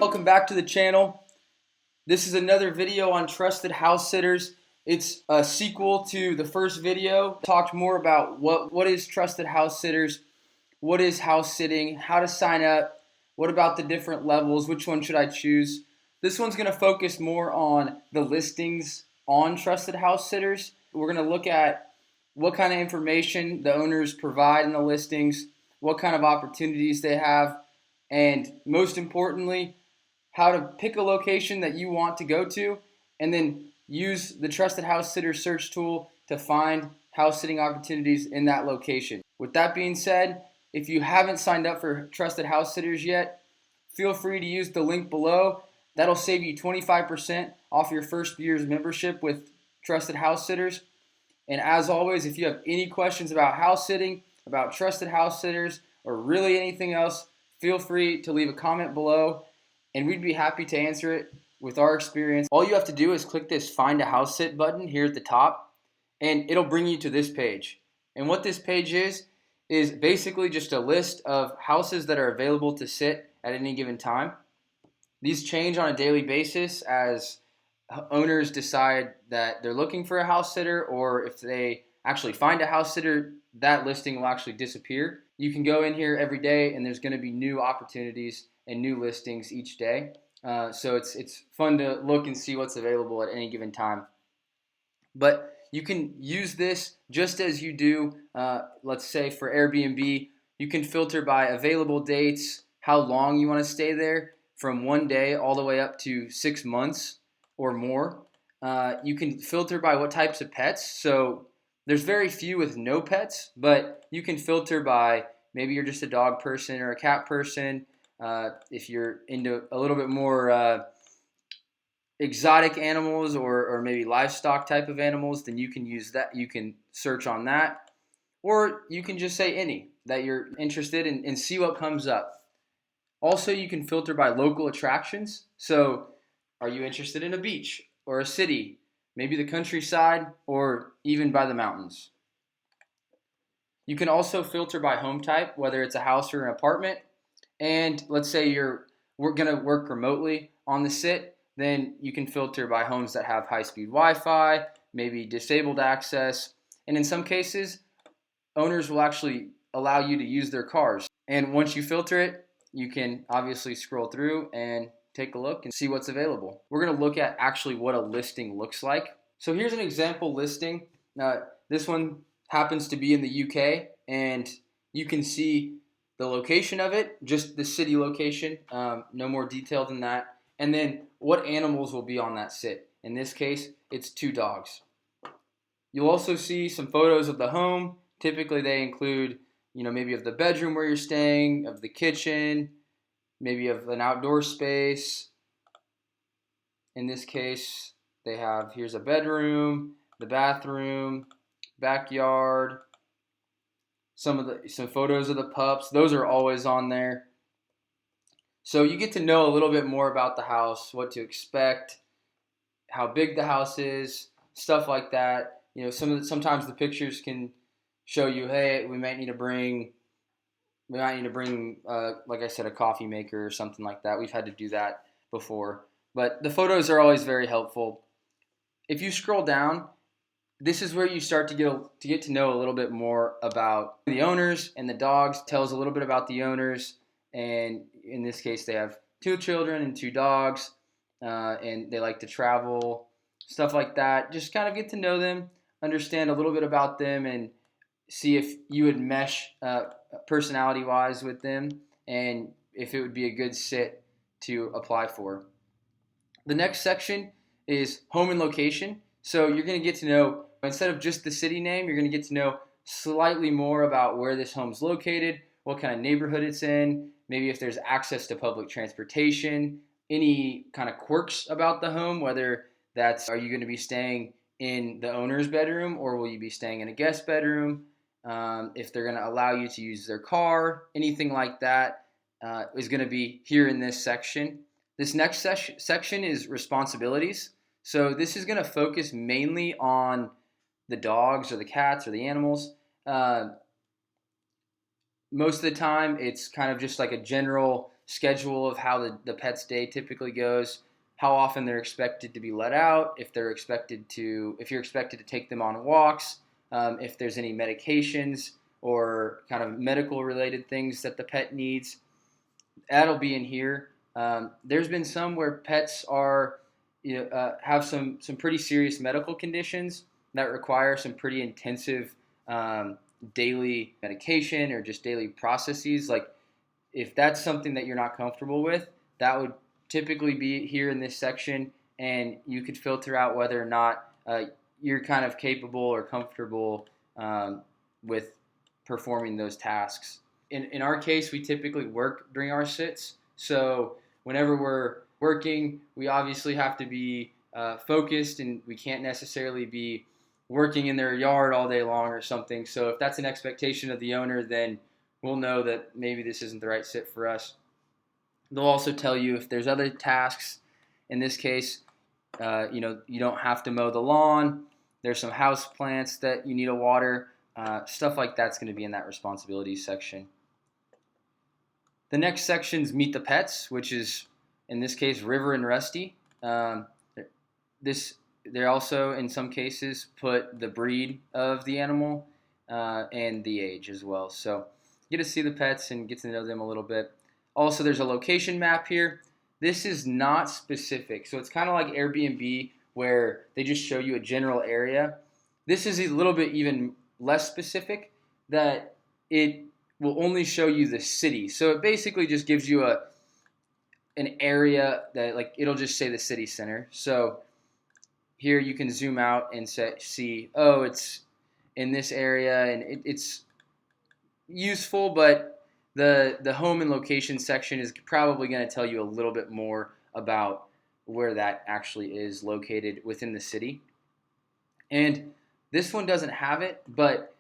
welcome back to the channel. This is another video on Trusted House Sitters. It's a sequel to the first video. Talked more about what is Trusted House Sitters, what is house sitting, how to sign up, what about the different levels, which one should I choose. This one's going to focus more on the listings on Trusted House Sitters. We're going to look at what kind of information the owners provide in the listings, what kind of opportunities they have, and most importantly, how to pick a location that you want to go to, and then use the Trusted House Sitter search tool to find house sitting opportunities in that location. With that being said, if you haven't signed up for Trusted House Sitters yet, feel free to use the link below. That'll save you 25% off your first year's membership with Trusted House Sitters. And as always, if you have any questions about house sitting, about Trusted House Sitters, or really anything else, feel free to leave a comment below, and we'd be happy to answer it with our experience. All you have to do is click this Find a House Sit button here at the top, and it'll bring you to this page. And what this page is basically just a list of houses that are available to sit at any given time. These change on a daily basis as owners decide that they're looking for a house sitter, or if they actually find a house sitter, that listing will actually disappear. You can go in here every day and there's going to be new opportunities and new listings each day. So it's fun to look and see what's available at any given time. But you can use this just as you do, let's say for Airbnb, you can filter by available dates, how long you want to stay there, from 1 day all the way up to 6 months or more. You can filter by what types of pets. So there's very few with no pets, but you can filter by maybe you're just a dog person or a cat person. If you're into a little bit more exotic animals or maybe livestock type of animals, then you can use that. You can search on that, or you can just say any that you're interested in and see what comes up. Also, you can filter by local attractions. So are you interested in a beach or a city, maybe the countryside, or even by the mountains? You can also filter by home type, whether it's a house or an apartment. And let's say we're going to work remotely on the sit, then you can filter by homes that have high-speed Wi-Fi, maybe disabled access. And in some cases, owners will actually allow you to use their cars. And once you filter it, you can obviously scroll through and take a look and see what's available. We're going to look at actually what a listing looks like. So here's an example listing. This one happens to be in the UK, and you can see the location of it, just the city location, no more detail than that. And then what animals will be on that sit. In this case, it's 2 dogs. You'll also see some photos of the home. Typically they include, maybe of the bedroom where you're staying, of the kitchen, maybe of an outdoor space. In this case, here's a bedroom, the bathroom, backyard, some photos of the pups. Those are always on there. So you get to know a little bit more about the house, what to expect, how big the house is, stuff like that. Sometimes the pictures can show you, hey, we might need to bring, like I said, a coffee maker or something like that. We've had to do that before. But the photos are always very helpful. If you scroll down, this is where you start to get to know a little bit more about the owners and the dogs. It tells a little bit about the owners, and in this case, they have 2 children and 2 dogs, and they like to travel, stuff like that. Just kind of get to know them, understand a little bit about them, and see if you would mesh personality-wise with them, and if it would be a good sit to apply for. The next section is home and location. So you're going to get to know, instead of just the city name, you're going to get to know slightly more about where this home's located, what kind of neighborhood it's in, maybe if there's access to public transportation, any kind of quirks about the home, whether that's, are you going to be staying in the owner's bedroom or will you be staying in a guest bedroom, if they're going to allow you to use their car, anything like that is going to be here in this section. This next section is responsibilities. So this is going to focus mainly on the dogs or the cats or the animals. Most of the time, it's kind of just like a general schedule of how the pet's day typically goes, how often they're expected to be let out, if you're expected to take them on walks, if there's any medications or kind of medical related things that the pet needs. That'll be in here. There's been some where pets have some pretty serious medical conditions that require some pretty intensive daily medication or just daily processes. Like if that's something that you're not comfortable with, that would typically be here in this section, and you could filter out whether or not you're kind of capable or comfortable with performing those tasks. In our case, we typically work during our sits, so whenever we're working, we obviously have to be focused, and we can't necessarily be working in their yard all day long or something. So if that's an expectation of the owner, then we'll know that maybe this isn't the right sit for us. They'll also tell you if there's other tasks. In this case, you don't have to mow the lawn. There's some house plants that you need to water. Stuff like that's going to be in that responsibilities section. The next section is Meet the Pets, which is, in this case, River and Rusty. They also, in some cases, put the breed of the animal and the age as well. So you get to see the pets and get to know them a little bit. Also, there's a location map here. This is not specific. So it's kind of like Airbnb where they just show you a general area. This is a little bit even less specific, that it will only show you the city. So it basically just gives you an area that, like, it'll just say the city center. So here you can zoom out and see, oh, it's in this area, and it's useful, but the home and location section is probably going to tell you a little bit more about where that actually is located within the city. And this one doesn't have it, but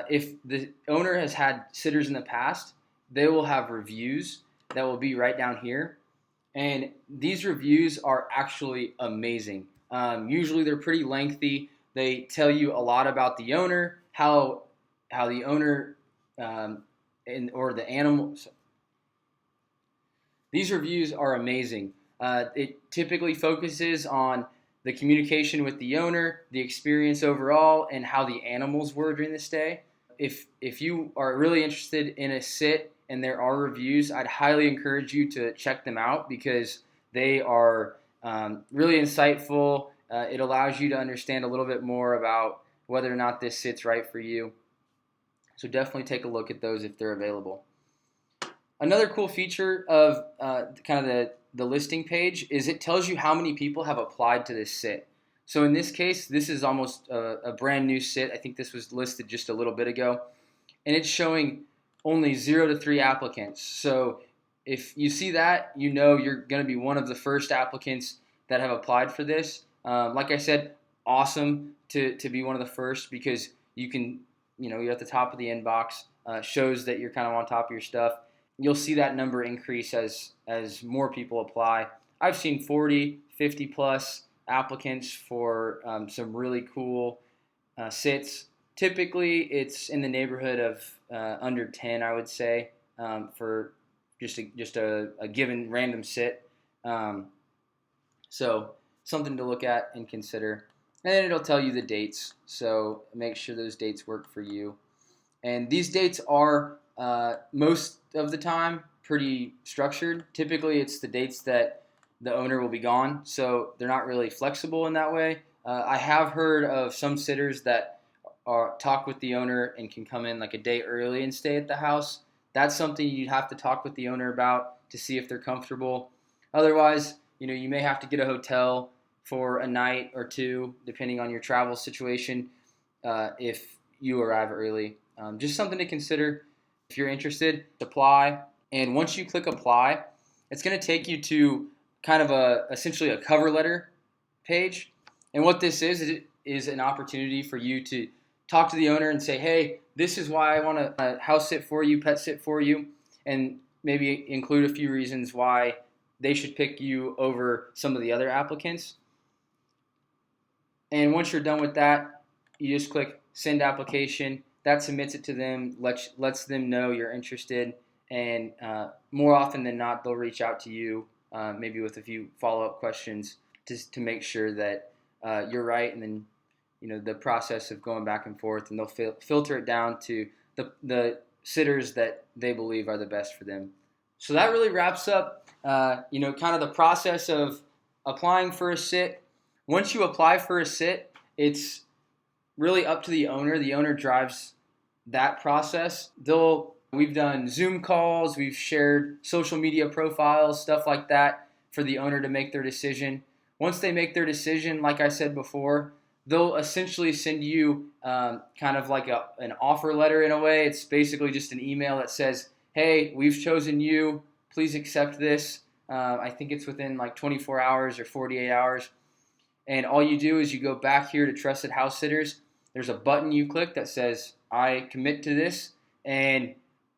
if the owner has had sitters in the past, they will have reviews that will be right down here. And these reviews are actually amazing. Usually they're pretty lengthy. They tell you a lot about the owner, how the owner or the animal. These reviews are amazing. It typically focuses on the communication with the owner, the experience overall, and how the animals were during the stay. If you are really interested in a sit and there are reviews, I'd highly encourage you to check them out because they are really insightful. It allows you to understand a little bit more about whether or not this sit's right for you. So definitely take a look at those if they're available. Another cool feature of kind of the listing page is it tells you how many people have applied to this sit. So in this case, this is almost a brand new sit. I think this was listed just a little bit ago. And it's showing only 0 to 3 applicants. So if you see that, you know you're going to be one of the first applicants that have applied for this. Like I said, awesome to be one of the first because you can, you're at the top of the inbox, shows that you're kind of on top of your stuff. You'll see that number increase as more people apply. I've seen 40, 50 plus applicants for some really cool sits. Typically, it's in the neighborhood of under 10, I would say, for just a given random sit. So something to look at and consider. And then it'll tell you the dates, so make sure those dates work for you. And these dates are most of the time pretty structured. Typically, it's the dates that the owner will be gone, so they're not really flexible in that way. I have heard of some sitters that talk with the owner and can come in like a day early and stay at the house. That's something you'd have to talk with the owner about to see if they're comfortable. Otherwise, you may have to get a hotel for a night or two, depending on your travel situation, if you arrive early. Just something to consider. If you're interested, apply. And once you click apply, it's going to take you to kind of essentially a cover letter page. And what this is an opportunity for you to talk to the owner and say, hey, this is why I want to house sit for you, pet sit for you, and maybe include a few reasons why they should pick you over some of the other applicants. And once you're done with that, you just click send application. That submits it to them, lets them know you're interested, and more often than not, they'll reach out to you, maybe with a few follow-up questions to make sure that you're right, and then the process of going back and forth, and they'll filter it down to the sitters that they believe are the best for them. So that really wraps up, kind of the process of applying for a sit. Once you apply for a sit, it's really up to the owner. The owner drives that process. We've done Zoom calls, we've shared social media profiles, stuff like that for the owner to make their decision. Once they make their decision, like I said before, they'll essentially send you kind of like an offer letter in a way. It's basically just an email that says, hey, we've chosen you, please accept this. I think it's within like 24 hours or 48 hours. And all you do is you go back here to Trusted House Sitters. There's a button you click that says, I commit to this, and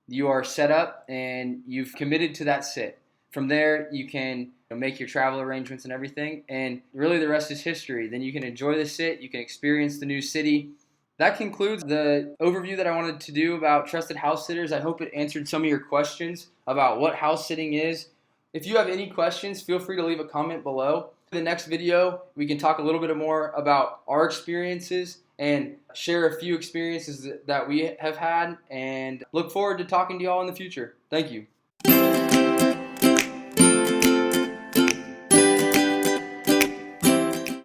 you are set up and you've committed to that sit. From there, you can make your travel arrangements and everything, and really the rest is history. Then you can enjoy the sit, you can experience the new city. That concludes the overview that I wanted to do about Trusted House Sitters. I hope it answered some of your questions about what house sitting is. If you have any questions, feel free to leave a comment below. In the next video, we can talk a little bit more about our experiences and share a few experiences that we have had, and look forward to talking to y'all in the future. Thank you.